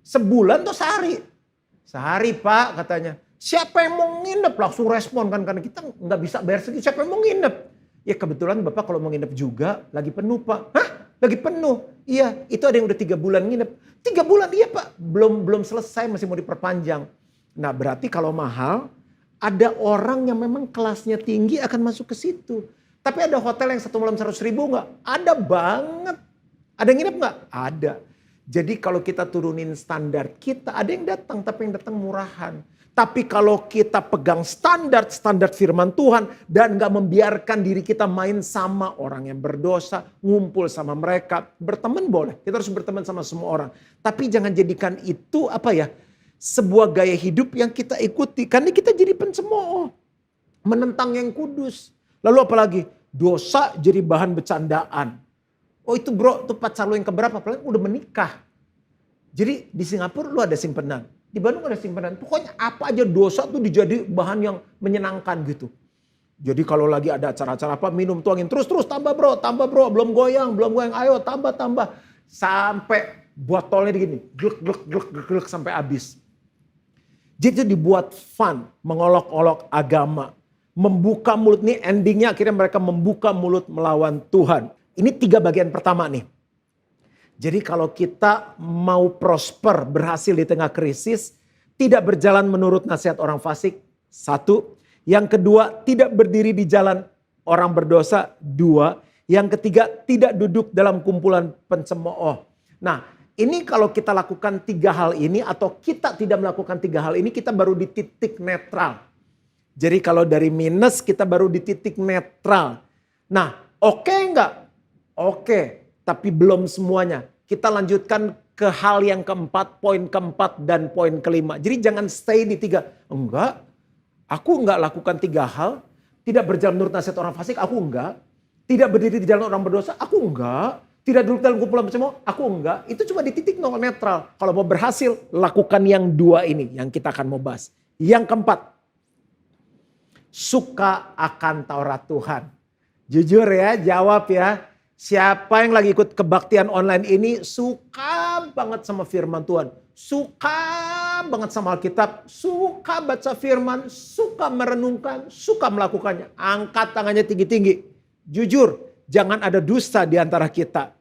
Sebulan tuh sehari. Sehari Pak katanya. Siapa yang mau nginep? Langsung respon kan. Karena kita nggak bisa bayar segitu. Siapa yang mau nginep? Ya kebetulan Bapak kalau mau nginep juga lagi penuh Pak. Hah? Lagi penuh? Iya itu ada yang udah 3 bulan nginep. 3 bulan iya Pak. Belum selesai masih mau diperpanjang. Nah berarti kalau mahal. Ada orang yang memang kelasnya tinggi akan masuk ke situ. Tapi ada hotel yang 1 malam 100.000 nggak? Ada banget. Ada yang nginep nggak? Ada. Jadi kalau kita turunin standar kita, ada yang datang tapi yang datang murahan. Tapi kalau kita pegang standar firman Tuhan dan gak membiarkan diri kita main sama orang yang berdosa, ngumpul sama mereka, berteman boleh. Kita harus berteman sama semua orang. Tapi jangan jadikan itu sebuah gaya hidup yang kita ikuti. Karena kita jadi pencemooh, menentang yang kudus. Lalu apalagi dosa jadi bahan bercandaan. Oh itu bro, itu pacar lu yang keberapa? Apalagi udah menikah. Jadi di Singapura lu ada simpenan. Di Bandung ada simpenan. Pokoknya apa aja dosa tuh dijadi bahan yang menyenangkan gitu. Jadi kalau lagi ada acara-acara apa minum tuangin terus tambah bro, belum goyang, ayo tambah. Sampai botolnya begini, glek sampai habis. Jadi itu dibuat fun, mengolok-olok agama. Membuka mulut nih endingnya akhirnya mereka membuka mulut melawan Tuhan. Ini 3 bagian pertama nih. Jadi kalau kita mau prosper, berhasil di tengah krisis, tidak berjalan menurut nasihat orang fasik, 1. Yang kedua, tidak berdiri di jalan orang berdosa, 2. Yang ketiga, tidak duduk dalam kumpulan pencemooh. Nah, ini kalau kita lakukan 3 hal ini atau kita tidak melakukan 3 hal ini, kita baru di titik netral. Jadi kalau dari minus, kita baru di titik netral. Nah, oke enggak? Oke. Tapi belum semuanya. Kita lanjutkan ke hal yang keempat, poin keempat dan poin kelima. Jadi jangan stay di 3. Enggak, aku enggak lakukan 3 hal. Tidak berjalan menurut nasihat orang fasik, aku enggak. Tidak berdiri di jalan orang berdosa, aku enggak. Tidak duduk dalam kumpulan pencemooh, aku enggak. Itu cuma di titik netral. Kalau mau berhasil, lakukan yang 2 ini yang kita akan mau bahas. Yang keempat, suka akan Taurat Tuhan. Jujur ya, jawab ya. Siapa yang lagi ikut kebaktian online ini suka banget sama firman Tuhan. Suka banget sama Alkitab. Suka baca firman. Suka merenungkan. Suka melakukannya. Angkat tangannya tinggi-tinggi. Jujur, jangan ada dusta di antara kita.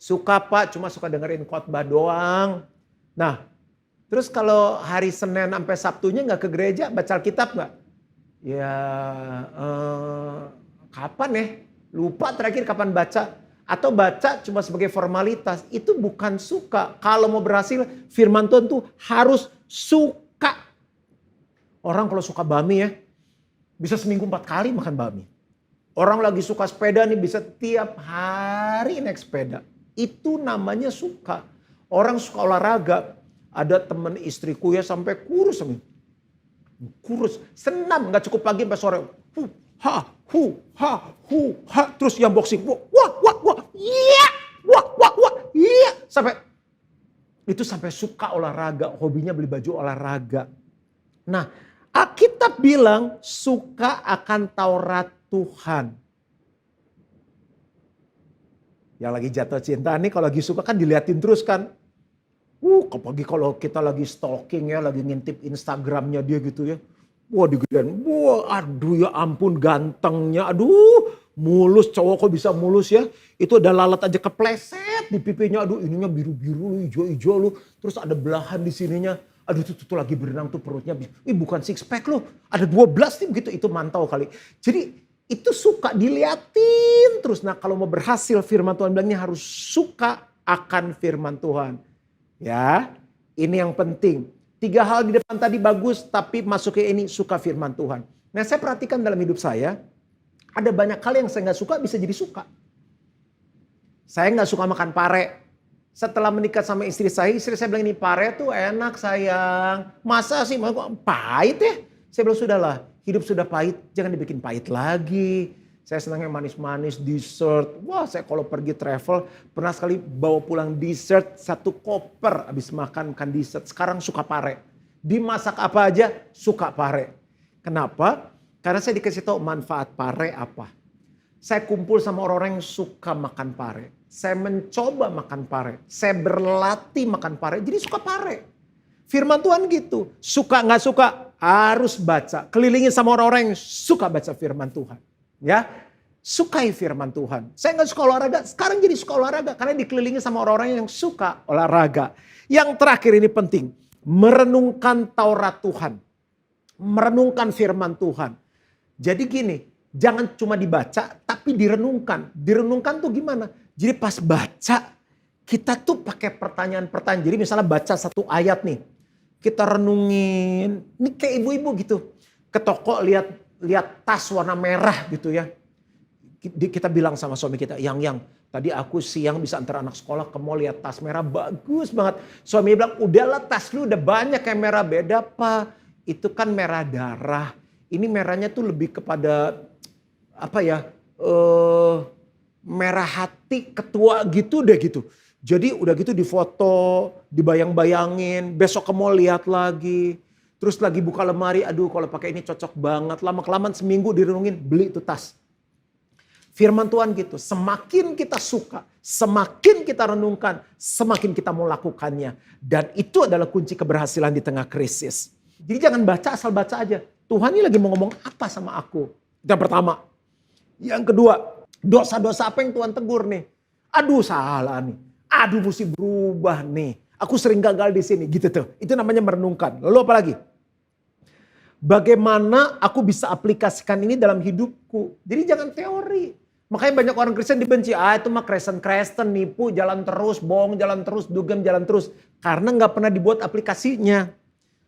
Suka Pak, cuma suka dengerin khotbah doang. Nah, terus kalau hari Senin sampai Sabtunya gak ke gereja, baca Alkitab gak? Ya, kapan ya? Lupa terakhir kapan baca. Atau baca cuma sebagai formalitas. Itu bukan suka. Kalau mau berhasil firman Tuhan tuh harus suka. Orang kalau suka bami ya. Bisa seminggu 4 kali makan bami. Orang lagi suka sepeda nih bisa tiap hari naik sepeda. Itu namanya suka. Orang suka olahraga. Ada temen istriku ya sampai kurus. Kurus. Senam gak cukup pagi sampai sore. Terus yang boxing, iya, sampai suka olahraga, hobinya beli baju olahraga. Nah, Alkitab bilang suka akan Taurat Tuhan. Yang lagi jatuh cinta nih, kalau lagi suka kan diliatin terus kan. Apalagi kalau kita lagi stalking ya, lagi ngintip Instagramnya dia gitu ya. Wah digedean, aduh ya ampun gantengnya, aduh mulus, cowok kok bisa mulus ya. Itu ada lalat aja kepleset di pipinya, aduh ininya biru-biru, hijau-hijau lu. Terus ada belahan di sininya, aduh tuh lagi berenang tuh perutnya. Bukan six pack loh, ada 12 nih begitu, itu mantau kali. Jadi itu suka diliatin terus. Nah kalau mau berhasil firman Tuhan bilangnya harus suka akan firman Tuhan. Ya, ini yang penting. 3 hal di depan tadi bagus, tapi masuk ke ini suka firman Tuhan. Nah saya perhatikan dalam hidup saya, ada banyak hal yang saya gak suka bisa jadi suka. Saya gak suka makan pare. Setelah menikah sama istri saya bilang ini pare tuh enak sayang. Masa sih pahit ya? Saya bilang sudahlah, hidup sudah pahit, jangan dibikin pahit lagi. Saya senangnya manis-manis, dessert. Wah saya kalau pergi travel pernah sekali bawa pulang dessert 1 koper habis makan dessert. Sekarang suka pare. Dimasak apa aja suka pare. Kenapa? Karena saya dikasih tahu manfaat pare apa. Saya kumpul sama orang-orang yang suka makan pare. Saya mencoba makan pare. Saya berlatih makan pare. Jadi suka pare. Firman Tuhan gitu. Suka gak suka harus baca. Kelilingi sama orang-orang yang suka baca firman Tuhan. Ya, sukai firman Tuhan. Saya nggak suka olahraga, sekarang jadi suka olahraga karena dikelilingi sama orang-orang yang suka olahraga. Yang terakhir ini penting, merenungkan Taurat Tuhan, merenungkan firman Tuhan. Jadi gini, jangan cuma dibaca, tapi direnungkan. Direnungkan tuh gimana? Jadi pas baca, kita tuh pakai pertanyaan-pertanyaan. Jadi misalnya baca satu ayat nih, kita renungin, ini kayak ibu-ibu gitu. Ke toko lihat tas warna merah gitu ya. Kita bilang sama suami kita, yang tadi aku siang bisa antar anak sekolah ke mall lihat tas merah bagus banget. Suami bilang, udahlah tas lu udah banyak yang merah, beda apa? Itu kan merah darah. Ini merahnya tuh lebih kepada apa ya? Merah hati ketua gitu deh gitu. Jadi udah gitu difoto, dibayang-bayangin, besok ke mall lihat lagi. Terus lagi buka lemari, aduh kalau pakai ini cocok banget. Lama-kelamaan seminggu direnungin, beli itu tas. Firman Tuhan gitu, semakin kita suka, semakin kita renungkan, semakin kita mau lakukannya. Dan itu adalah kunci keberhasilan di tengah krisis. Jadi jangan baca asal baca aja. Tuhan ini lagi mau ngomong apa sama aku? Itu yang pertama. Yang kedua, dosa-dosa apa yang Tuhan tegur nih? Aduh salah nih. Aduh mesti berubah nih. Aku sering gagal di sini gitu tuh. Itu namanya merenungkan. Lalu apa lagi? Bagaimana aku bisa aplikasikan ini dalam hidupku? Jadi jangan teori. Makanya banyak orang Kristen dibenci. Itu mah Kristen nipu, jalan terus, bohong jalan terus, dugem jalan terus. Karena nggak pernah dibuat aplikasinya.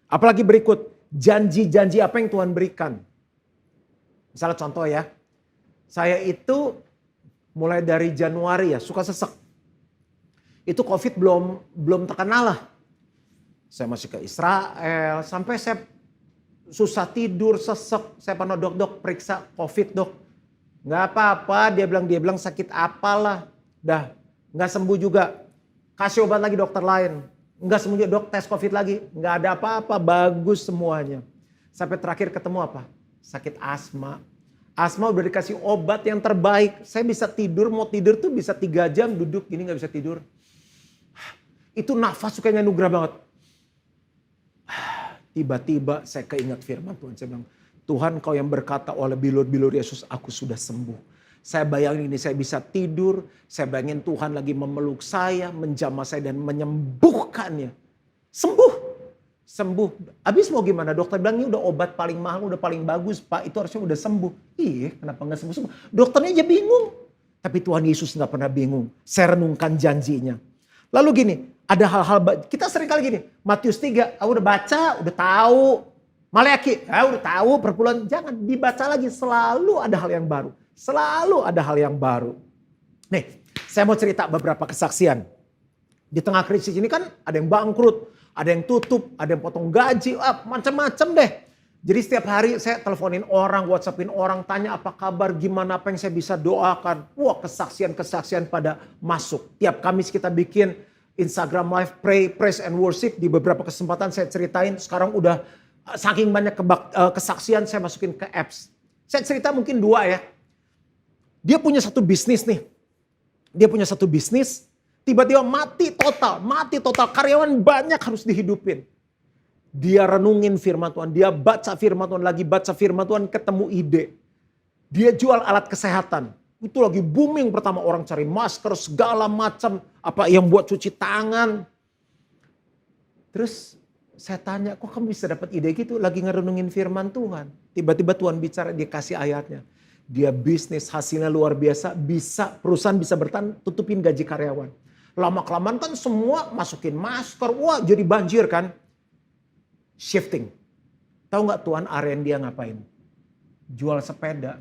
Apalagi berikut, janji-janji apa yang Tuhan berikan. Misalnya contoh ya. Saya itu mulai dari Januari ya suka sesek. Itu COVID belum terkenal lah. Saya masih ke Israel sampai saya susah tidur, sesek. Saya pernah dok periksa COVID dok. Nggak apa-apa, dia bilang sakit apalah. Dah nggak sembuh juga. Kasih obat lagi dokter lain. Nggak sembuh juga, dok tes COVID lagi. Nggak ada apa-apa, bagus semuanya. Sampai terakhir ketemu apa? Sakit asma. Asma udah dikasih obat yang terbaik. Saya bisa tidur, mau tidur tuh bisa 3 jam duduk gini nggak bisa tidur. Itu nafas sukanya anugerah banget. Tiba-tiba saya keingat firman Tuhan. Saya bilang, Tuhan kau yang berkata oleh bilur-bilur Yesus, aku sudah sembuh. Saya bayangin ini saya bisa tidur. Saya bayangin Tuhan lagi memeluk saya, menjamah saya dan menyembuhkannya. Sembuh. Habis mau gimana? Dokter bilang ini udah obat paling mahal, udah paling bagus Pak. Itu harusnya udah sembuh. Iya kenapa gak sembuh? Dokternya aja bingung. Tapi Tuhan Yesus gak pernah bingung. Saya renungkan janjinya. Lalu gini, ada hal-hal, kita sering kali gini. Matius 3, udah baca, udah tahu. Maleakhi, udah tahu perpuluhan. Jangan dibaca lagi, selalu ada hal yang baru. Selalu ada hal yang baru. Nih, saya mau cerita beberapa kesaksian. Di tengah krisis ini kan ada yang bangkrut, ada yang tutup, ada yang potong gaji, macam-macam deh. Jadi setiap hari saya teleponin orang, WhatsAppin orang, tanya apa kabar, gimana, apa yang saya bisa doakan. Wah kesaksian-kesaksian pada masuk. Tiap Kamis kita bikin Instagram Live Pray, Praise and Worship. Di beberapa kesempatan saya ceritain, sekarang udah saking banyak kesaksian saya masukin ke apps. Saya cerita mungkin 2 ya. Dia punya satu bisnis nih. Tiba-tiba mati total. Karyawan banyak harus dihidupin. Dia renungin firman Tuhan, dia baca firman Tuhan, lagi baca firman Tuhan ketemu ide. Dia jual alat kesehatan. Itu lagi booming pertama orang cari masker segala macam. Apa yang buat cuci tangan. Terus saya tanya, kok kamu bisa dapat ide gitu? Lagi ngerenungin firman Tuhan. Tiba-tiba Tuhan bicara, dia kasih ayatnya. Dia bisnis hasilnya luar biasa, perusahaan bisa bertahan, tutupin gaji karyawan. Lama-kelamaan kan semua masukin masker, wah jadi banjir kan. Shifting. Tahu nggak Tuhan aren dia ngapain? Jual sepeda.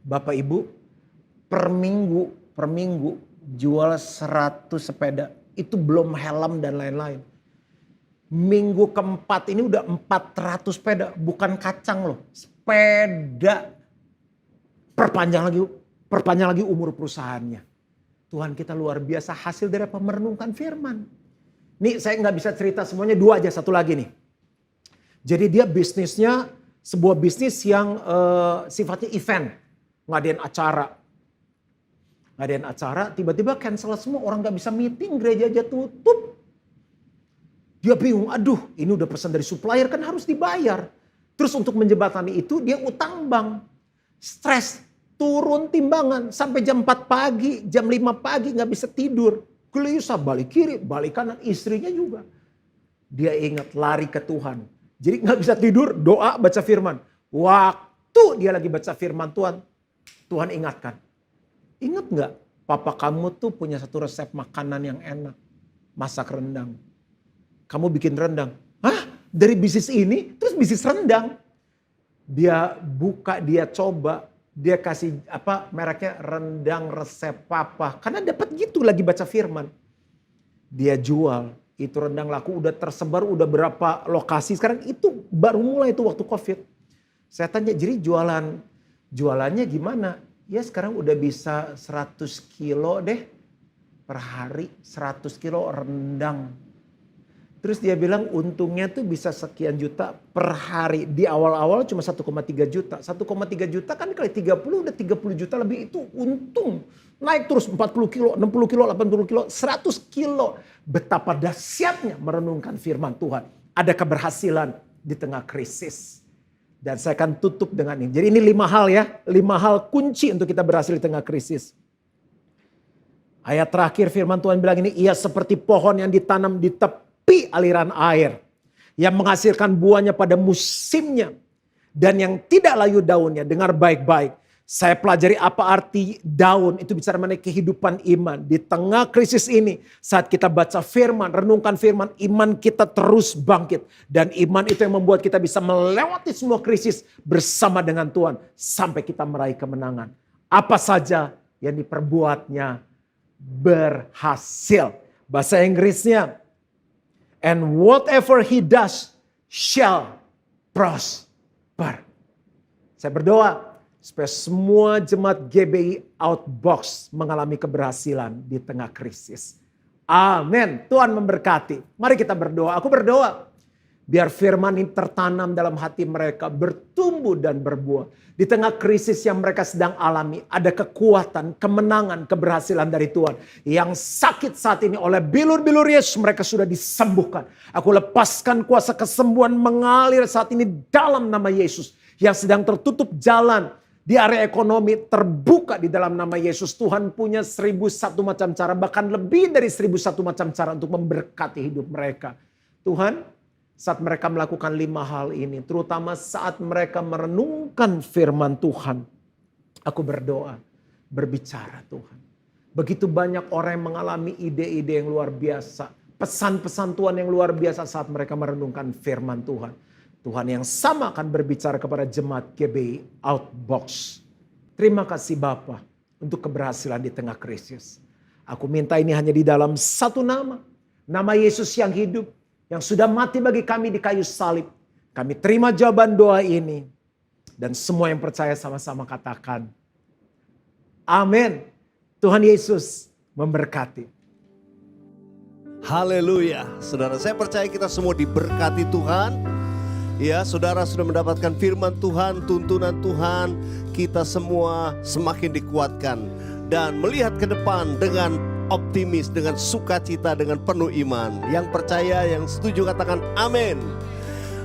Bapak Ibu, per minggu jual 100 sepeda. Itu belum helm dan lain-lain. Minggu keempat ini udah 400 sepeda. Bukan kacang loh. Sepeda. Perpanjang lagi umur perusahaannya. Tuhan kita luar biasa hasil dari apa? Merenungkan firman. Nih saya nggak bisa cerita semuanya, 2 aja, satu lagi nih. Jadi dia bisnisnya sebuah bisnis yang sifatnya event. Ngadain acara, tiba-tiba cancel semua, orang nggak bisa meeting, gereja aja tutup. Dia bingung, aduh ini udah pesan dari supplier kan harus dibayar. Terus untuk menjembatani itu dia utang bank. Stres, turun timbangan sampai jam 4 pagi, jam 5 pagi nggak bisa tidur. Gelisah, balik kiri, balik kanan, istrinya juga. Dia ingat lari ke Tuhan. Jadi nggak bisa tidur, doa, baca firman. Waktu dia lagi baca firman Tuhan, Tuhan ingatkan. Ingat nggak papa kamu tuh punya satu resep makanan yang enak. Masak rendang. Kamu bikin rendang. Hah? Dari bisnis ini terus bisnis rendang. Dia buka, dia coba. Dia kasih mereknya rendang resep papa. Karena dapat gitu lagi baca firman. Dia jual. Itu rendang laku udah tersebar udah berapa lokasi. Sekarang itu baru mulai itu waktu COVID. Saya tanya, jadi jualannya gimana? Ya sekarang udah bisa 100 kilo deh per hari. 100 kilo rendang. Terus dia bilang untungnya tuh bisa sekian juta per hari. Di awal-awal cuma 1,3 juta. 1,3 juta kan kali 30 udah 30 juta lebih, itu untung. Naik terus 40 kilo, 60 kilo, 80 kilo, 100 kilo. Betapa dahsyatnya merenungkan firman Tuhan. Ada keberhasilan di tengah krisis. Dan saya akan tutup dengan ini. Jadi ini 5 hal ya. 5 hal kunci untuk kita berhasil di tengah krisis. Ayat terakhir firman Tuhan bilang ini, ia seperti pohon yang ditanam di tepi aliran air. Yang menghasilkan buahnya pada musimnya. Dan yang tidak layu daunnya. Dengar baik-baik. Saya pelajari apa arti daun. Itu bicara mengenai kehidupan iman. Di tengah krisis ini. Saat kita baca firman, renungkan firman. Iman kita terus bangkit. Dan iman itu yang membuat kita bisa melewati semua krisis. Bersama dengan Tuhan. Sampai kita meraih kemenangan. Apa saja yang diperbuatnya berhasil. Bahasa Inggrisnya. And whatever he does shall prosper. Saya berdoa supaya semua jemaat GBI Outbox mengalami keberhasilan di tengah krisis. Amin. Tuhan memberkati. Mari kita berdoa. Aku berdoa biar firman ini tertanam dalam hati mereka, bertumbuh dan berbuah. Di tengah krisis yang mereka sedang alami, ada kekuatan, kemenangan, keberhasilan dari Tuhan. Yang sakit saat ini oleh bilur-bilur Yesus, mereka sudah disembuhkan. Aku lepaskan kuasa kesembuhan mengalir saat ini dalam nama Yesus. Yang sedang tertutup jalan di area ekonomi terbuka di dalam nama Yesus. Tuhan punya 1001 macam cara, bahkan lebih dari 1001 macam cara untuk memberkati hidup mereka. Tuhan, saat mereka melakukan 5 hal ini, terutama saat mereka merenungkan firman Tuhan, aku berdoa, berbicara Tuhan. Begitu banyak orang yang mengalami ide-ide yang luar biasa, pesan-pesan Tuhan yang luar biasa saat mereka merenungkan firman Tuhan. Tuhan yang sama akan berbicara kepada jemaat GBI Outbox. Terima kasih Bapa untuk keberhasilan di tengah krisis. Aku minta ini hanya di dalam satu nama. Nama Yesus yang hidup. Yang sudah mati bagi kami di kayu salib. Kami terima jawaban doa ini. Dan semua yang percaya sama-sama katakan. Amin. Tuhan Yesus memberkati. Haleluya. Saudara, saya percaya kita semua diberkati Tuhan. Ya, saudara sudah mendapatkan firman Tuhan, tuntunan Tuhan. Kita semua semakin dikuatkan. Dan melihat ke depan dengan optimis, dengan sukacita, dengan penuh iman. Yang percaya, yang setuju katakan amin.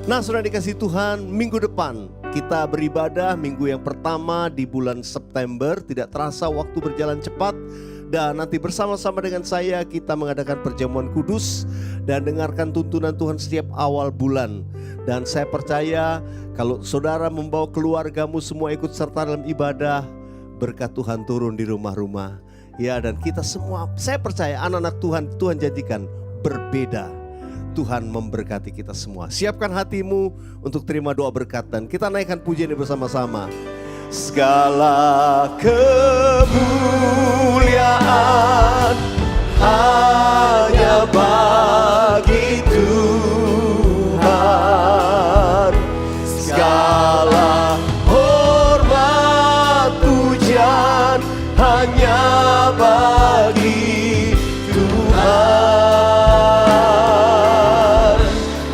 Nah, sudah dikasih Tuhan, minggu depan kita beribadah, minggu yang pertama di bulan September. Tidak terasa waktu berjalan cepat. Dan nanti bersama-sama dengan saya kita mengadakan perjamuan kudus dan dengarkan tuntunan Tuhan setiap awal bulan. Dan saya percaya kalau saudara membawa keluargamu semua ikut serta dalam ibadah, berkat Tuhan turun di rumah-rumah. Ya, dan kita semua, saya percaya anak-anak Tuhan, Tuhan jadikan berbeda. Tuhan memberkati kita semua. Siapkan hatimu untuk terima doa berkat dan kita naikkan pujian ini bersama-sama. Segala kemuliaan hanya bagi Tuhan. Segala hormat pujian hanya bagi Tuhan.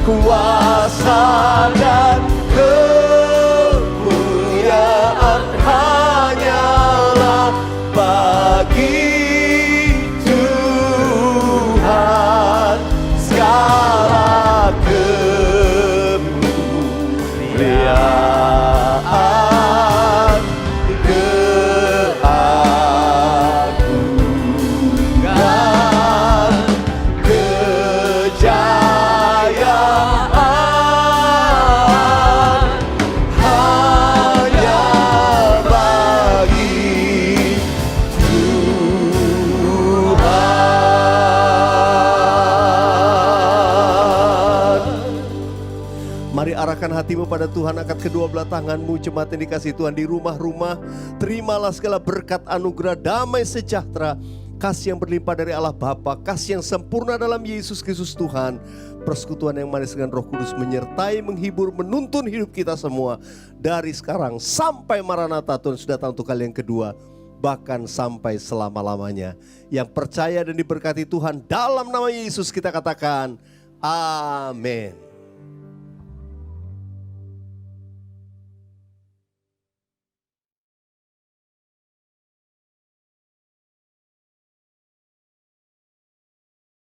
Kuasa dan kemuliaan hanyalah bagi Tuhan. Segala kemuliaan keagungan kejayaan hanya bagi Tuhan. Mari arahkan hatimu pada Tuhan, angkat kedua belah tanganmu, jemaat yang dikasihi Tuhan di rumah-rumah. Terimalah segala berkat anugerah damai sejahtera, kasih yang berlimpah dari Allah Bapa, kasih yang sempurna dalam Yesus Kristus Tuhan, persekutuan yang manis dengan Roh Kudus menyertai, menghibur, menuntun hidup kita semua dari sekarang sampai Maranatha Tuhan sudah datang untuk kali yang kedua, bahkan sampai selama-lamanya. Yang percaya dan diberkati Tuhan dalam nama Yesus kita katakan amin.